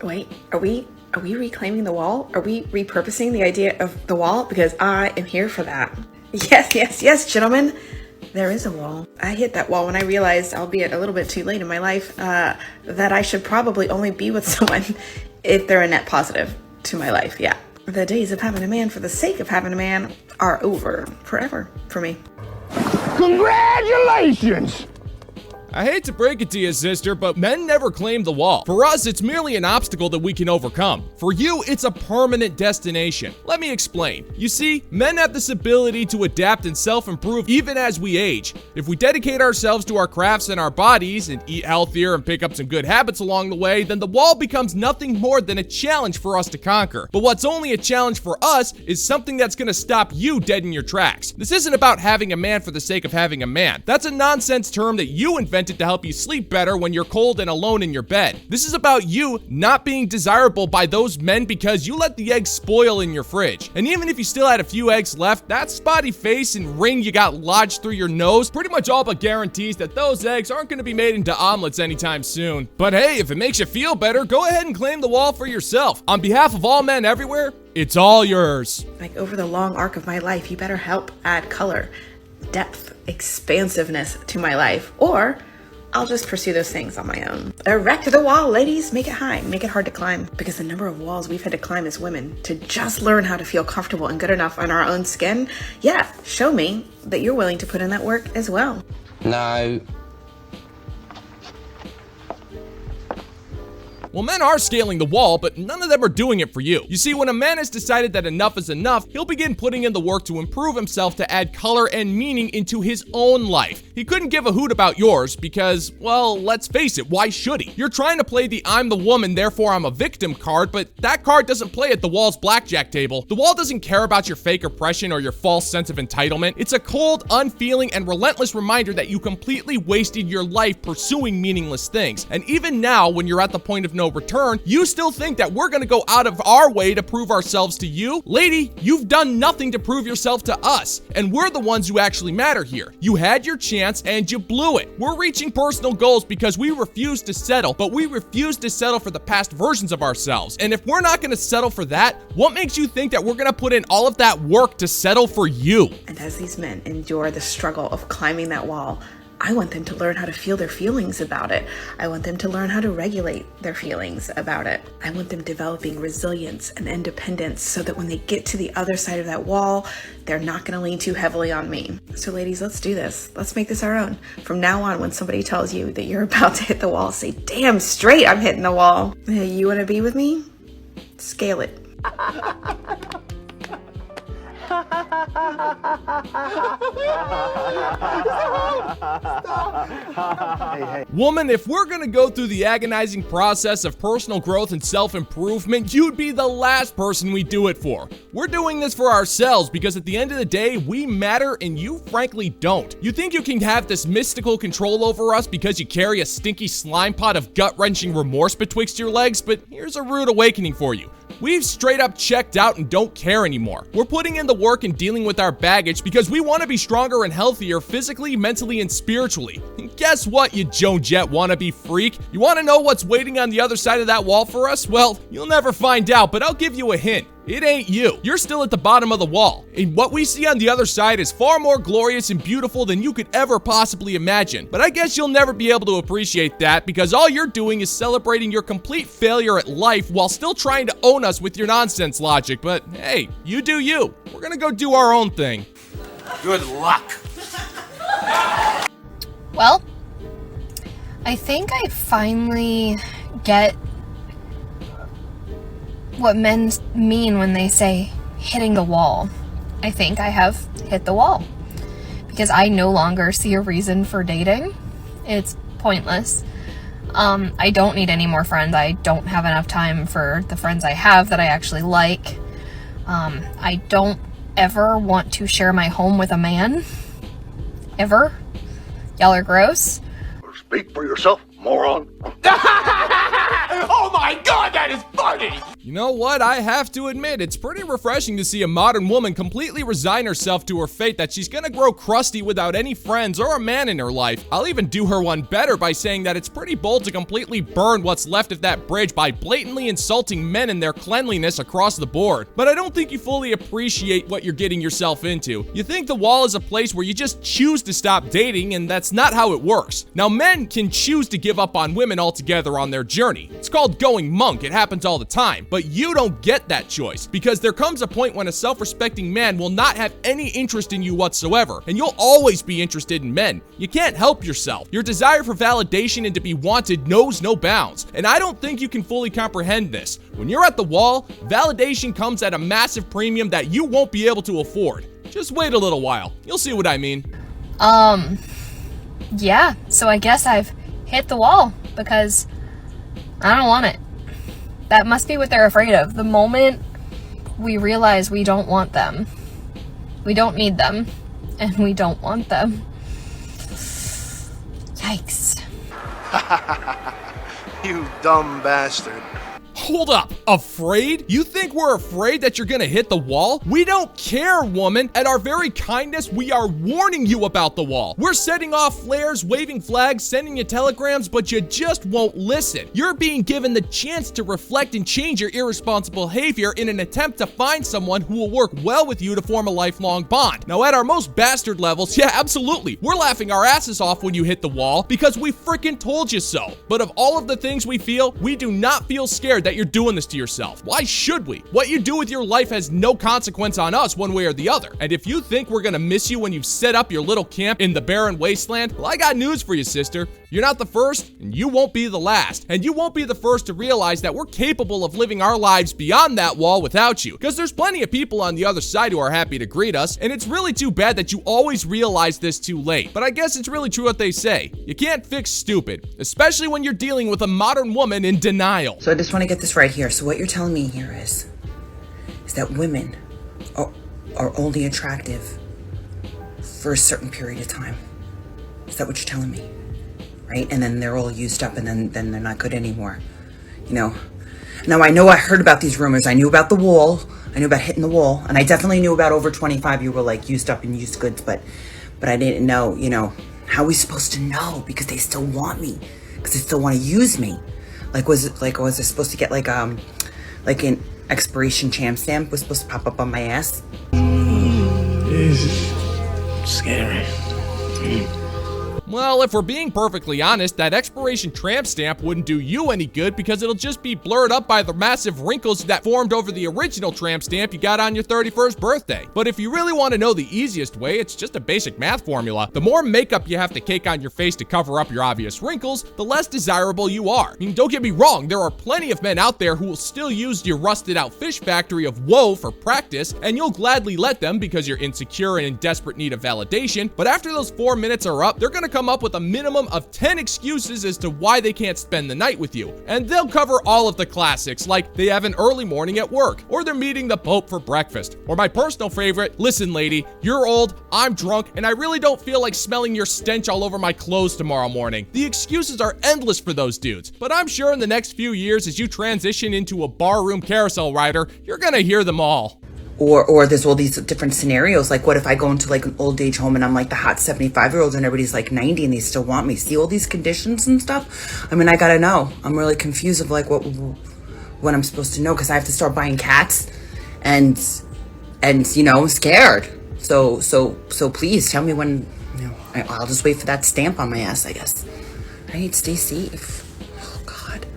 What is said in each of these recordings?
Wait, are we reclaiming the wall? Are we repurposing the idea of the wall? Because I am here for that. Yes, gentlemen. There is a wall. I hit that wall when I realized, albeit a little bit too late in my life, that I should probably only be with someone if they're a net positive to my life. Yeah. The days of having a man for the sake of having a man are over forever for me. Congratulations! I hate to break it to you, sister, but men never claim the wall. For us, it's merely an obstacle that we can overcome. For you, it's a permanent destination. Let me explain. You see, men have this ability to adapt and self-improve even as we age. If we dedicate ourselves to our crafts and our bodies and eat healthier and pick up some good habits along the way, then the wall becomes nothing more than a challenge for us to conquer. But what's only a challenge for us is something that's gonna stop you dead in your tracks. This isn't about having a man for the sake of having a man. That's a nonsense term that you invented to help you sleep better when you're cold and alone in your bed. This is about you not being desirable by those men because you let the eggs spoil in your fridge. And even if you still had a few eggs left, that spotty face and ring you got lodged through your nose pretty much all but guarantees that those eggs aren't going to be made into omelets anytime soon. But hey, if it makes you feel better, go ahead and claim the wall for yourself. On behalf of all men everywhere, it's all yours. Like over the long arc of my life, you better help add color, depth, expansiveness to my life, or I'll just pursue those things on my own. Erect the wall, ladies. Make it high. Make it hard to climb. Because the number of walls we've had to climb as women to just learn how to feel comfortable and good enough on our own skin. Yeah, show me that you're willing to put in that work as well. No. Well, men are scaling the wall, but none of them are doing it for you. You see, when a man has decided that enough is enough, he'll begin putting in the work to improve himself to add color and meaning into his own life. He couldn't give a hoot about yours because, well, let's face it, why should he? You're trying to play the I'm the woman, therefore I'm a victim card, but that card doesn't play at the wall's blackjack table. The wall doesn't care about your fake oppression or your false sense of entitlement. It's a cold, unfeeling, and relentless reminder that you completely wasted your life pursuing meaningless things. And even now, when you're at the point of no return, you still think that we're gonna go out of our way to prove ourselves to you? Lady, you've done nothing to prove yourself to us, and we're the ones who actually matter here. You had your chance and you blew it. We're reaching personal goals because we refuse to settle, but we refuse to settle for the past versions of ourselves. And if we're not gonna settle for that, what makes you think that we're gonna put in all of that work to settle for you? And as these men endure the struggle of climbing that wall, I want them to learn how to feel their feelings about it. I want them to learn how to regulate their feelings about it. I want them developing resilience and independence so that when they get to the other side of that wall, they're not going to lean too heavily on me. So ladies, let's do this. Let's make this our own. From now on, when somebody tells you that you're about to hit the wall, say, damn straight I'm hitting the wall. Hey, you want to be with me? Scale it. Woman, if we're gonna go through the agonizing process of personal growth and self-improvement, you'd be the last person we do it for. We're doing this for ourselves because at the end of the day, we matter and you frankly don't. You think you can have this mystical control over us because you carry a stinky slime pot of gut-wrenching remorse betwixt your legs, but here's a rude awakening for you. We've straight up checked out and don't care anymore. We're putting in the work and dealing with our baggage because we want to be stronger and healthier physically, mentally, and spiritually. And guess what, you Joan Jett wannabe freak? You want to know what's waiting on the other side of that wall for us? Well, you'll never find out, but I'll give you a hint. It ain't you. You're still at the bottom of the wall. And what we see on the other side is far more glorious and beautiful than you could ever possibly imagine. But I guess you'll never be able to appreciate that because all you're doing is celebrating your complete failure at life while still trying to own us with your nonsense logic. But hey, you do you. We're gonna go do our own thing. Good luck. Well, I think I finally get what men mean when they say hitting the wall. I think I have hit the wall because I no longer see a reason for dating. It's pointless. I don't need any more friends. I don't have enough time for the friends I have that I actually like. I don't ever want to share my home with a man. Ever. Y'all are gross. Speak for yourself, moron. Oh my God, that is funny! You know what? I have to admit, it's pretty refreshing to see a modern woman completely resign herself to her fate that she's gonna grow crusty without any friends or a man in her life. I'll even do her one better by saying that it's pretty bold to completely burn what's left of that bridge by blatantly insulting men and their cleanliness across the board. But I don't think you fully appreciate what you're getting yourself into. You think the wall is a place where you just choose to stop dating, and that's not how it works. Now, men can choose to give up on women altogether on their journey. It's called going monk. It happens all the time. But you don't get that choice, because there comes a point when a self-respecting man will not have any interest in you whatsoever, and you'll always be interested in men. You can't help yourself. Your desire for validation and to be wanted knows no bounds, and I don't think you can fully comprehend this. When you're at the wall, validation comes at a massive premium that you won't be able to afford. Just wait a little while. You'll see what I mean. Yeah, so I guess I've hit the wall because I don't want it. That must be what they're afraid of. The moment we realize we don't want them, we don't need them, and we don't want them. Yikes. You dumb bastard. Hold up. Afraid? You think we're afraid that you're gonna hit the wall? We don't care, woman. At our very kindness, we are warning you about the wall. We're setting off flares, waving flags, sending you telegrams, but you just won't listen. You're being given the chance to reflect and change your irresponsible behavior in an attempt to find someone who will work well with you to form a lifelong bond. Now, at our most bastard levels, yeah, absolutely. We're laughing our asses off when you hit the wall because we freaking told you so. But of all of the things we feel, we do not feel scared that you're doing this to yourself. Why should we? What you do with your life has no consequence on us one way or the other. And if you think we're gonna miss you when you've set up your little camp in the barren wasteland, well, I got news for you, sister. You're not the first, and you won't be the last. And you won't be the first to realize that we're capable of living our lives beyond that wall without you. Because there's plenty of people on the other side who are happy to greet us, and it's really too bad that you always realize this too late. But I guess it's really true what they say. You can't fix stupid, especially when you're dealing with a modern woman in denial. So I just want to get this right here. So what you're telling me here is that women are only attractive for a certain period of time. Is that what you're telling me? Right? And then they're all used up, and then they're not good anymore. You know? Now, I know I heard about these rumors. I knew about the wall. I knew about hitting the wall. And I definitely knew about over 25 you were like used up and used goods. But I didn't know, you know, how are we supposed to know? Because they still want me. Because they still want to use me. Was I supposed to get like an expiration champ stamp was supposed to pop up on my ass? This is scary. Well, if we're being perfectly honest, that expiration tramp stamp wouldn't do you any good because it'll just be blurred up by the massive wrinkles that formed over the original tramp stamp you got on your 31st birthday. But if you really want to know the easiest way, it's just a basic math formula. The more makeup you have to cake on your face to cover up your obvious wrinkles, the less desirable you are. I mean, don't get me wrong, there are plenty of men out there who will still use your rusted out fish factory of woe for practice, and you'll gladly let them because you're insecure and in desperate need of validation. But after those 4 minutes are up, they're gonna come up with a minimum of 10 excuses as to why they can't spend the night with you. And they'll cover all of the classics, like they have an early morning at work, or they're meeting the Pope for breakfast, or my personal favorite, listen lady, you're old, I'm drunk, and I really don't feel like smelling your stench all over my clothes tomorrow morning. The excuses are endless for those dudes, but I'm sure in the next few years as you transition into a barroom carousel rider, you're gonna hear them all. Or there's all these different scenarios. Like, what if I go into like an old age home and I'm like the hot 75-year-olds and everybody's like 90 and they still want me? See all these conditions and stuff? I mean, I gotta know. I'm really confused of like what I'm supposed to know, because I have to start buying cats and you know, I'm scared. So please tell me when. You know, I'll just wait for that stamp on my ass, I guess. Right? Stay safe. Oh God.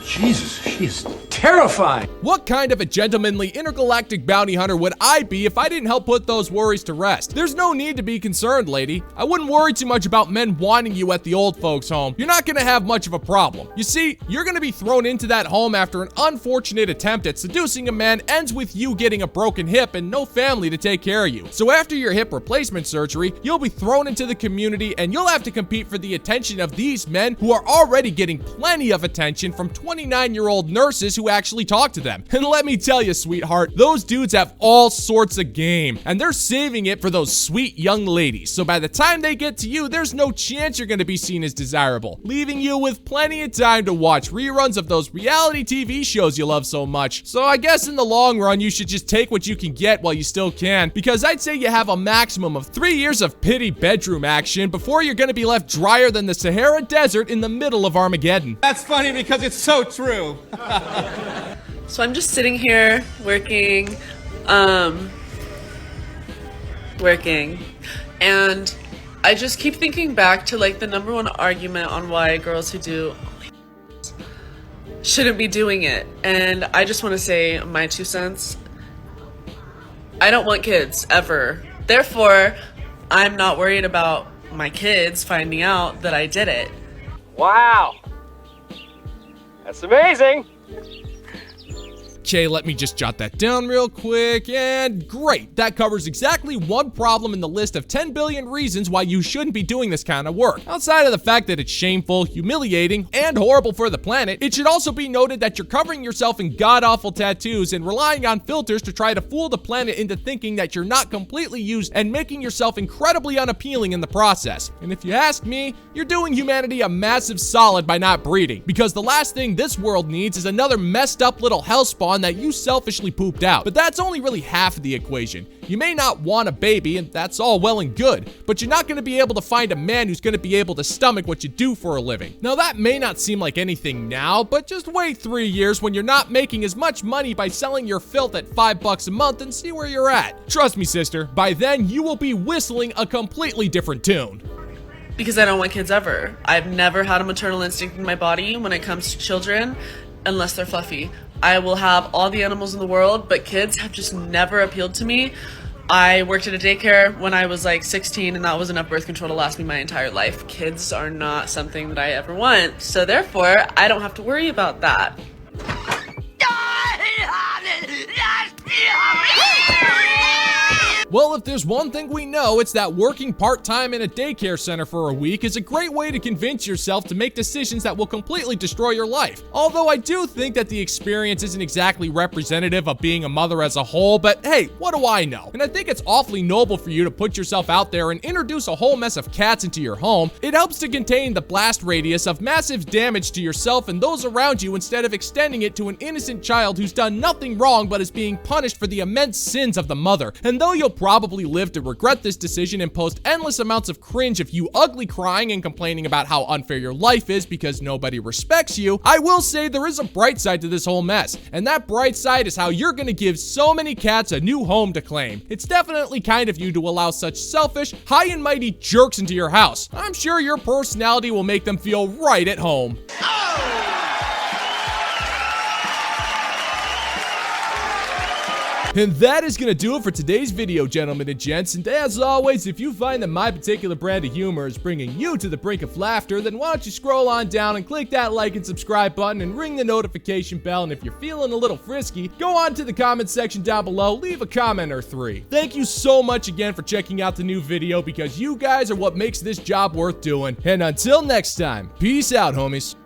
Jesus, she is terrifying. What kind of a gentlemanly intergalactic bounty hunter would I be if I didn't help put those worries to rest? There's no need to be concerned, lady. I wouldn't worry too much about men wanting you at the old folks' home. You're not gonna have much of a problem. You see, you're gonna be thrown into that home after an unfortunate attempt at seducing a man ends with you getting a broken hip and no family to take care of you. So after your hip replacement surgery, you'll be thrown into the community and you'll have to compete for the attention of these men who are already getting plenty of attention from 29-year-old nurses who actually talk to them. And let me tell you, sweetheart, those dudes have all sorts of game, and they're saving it for those sweet young ladies. So by the time they get to you, there's no chance you're going to be seen as desirable, leaving you with plenty of time to watch reruns of those reality TV shows you love so much. So I guess in the long run, you should just take what you can get while you still can, because I'd say you have a maximum of 3 years of pity bedroom action before you're going to be left drier than the Sahara Desert in the middle of Armageddon. That's funny because it's so true. So I'm just sitting here working, and I just keep thinking back to like the number one argument on why girls who do shouldn't be doing it. And I just want to say my 2 cents. I don't want kids ever. Therefore, I'm not worried about my kids finding out that I did it. Wow. That's amazing. Okay, let me just jot that down real quick, and great, that covers exactly one problem in the list of 10 billion reasons why you shouldn't be doing this kind of work. Outside of the fact that it's shameful, humiliating, and horrible for the planet, it should also be noted that you're covering yourself in god-awful tattoos and relying on filters to try to fool the planet into thinking that you're not completely used and making yourself incredibly unappealing in the process. And if you ask me, you're doing humanity a massive solid by not breeding, because the last thing this world needs is another messed up little hellspawn that you selfishly pooped out. But that's only really half of the equation. You may not want a baby, and that's all well and good, but you're not going to be able to find a man who's going to be able to stomach what you do for a living. Now, that may not seem like anything now, but just wait 3 years when you're not making as much money by selling your filth at $5 a month and see where you're at. Trust me, sister, by then you will be whistling a completely different tune. Because I don't want kids ever. I've never had a maternal instinct in my body when it comes to children, unless they're fluffy. I will have all the animals in the world, but kids have just never appealed to me. I worked at a daycare when I was like 16, and that was enough birth control to last me my entire life. Kids are not something that I ever want, so therefore, I don't have to worry about that. Well, if there's one thing we know, it's that working part-time in a daycare center for a week is a great way to convince yourself to make decisions that will completely destroy your life. Although I do think that the experience isn't exactly representative of being a mother as a whole, but hey, what do I know? And I think it's awfully noble for you to put yourself out there and introduce a whole mess of cats into your home. It helps to contain the blast radius of massive damage to yourself and those around you instead of extending it to an innocent child who's done nothing wrong but is being punished for the immense sins of the mother. And though you'll probably live to regret this decision and post endless amounts of cringe of you ugly crying and complaining about how unfair your life is because nobody respects you, I will say there is a bright side to this whole mess, and that bright side is how you're gonna give so many cats a new home to claim. It's definitely kind of you to allow such selfish, high and mighty jerks into your house. I'm sure your personality will make them feel right at home. And that is going to do it for today's video, gentlemen and gents. And as always, if you find that my particular brand of humor is bringing you to the brink of laughter, then why don't you scroll on down and click that like and subscribe button and ring the notification bell. And if you're feeling a little frisky, go on to the comment section down below, leave a comment or 3. Thank you so much again for checking out the new video, because you guys are what makes this job worth doing. And until next time, peace out, homies.